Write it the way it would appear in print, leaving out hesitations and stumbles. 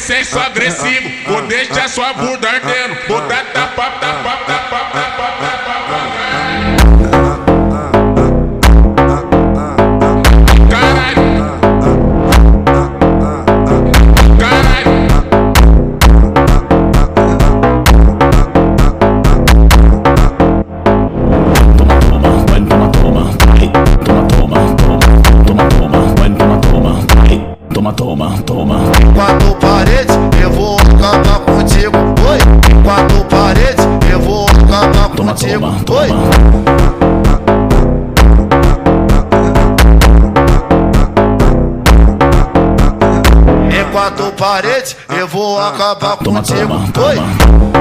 senso agressivo, vou deixar sua bunda ardendo, vou dar tapa, tapa, tapa, tapa, tapa. Caralho, caralho. Toma. Quatro paredes, eu vou acabar contigo. Oi, quatro paredes, eu vou acabar contigo. Oi. Em quatro paredes, eu vou acabar contigo. Oi.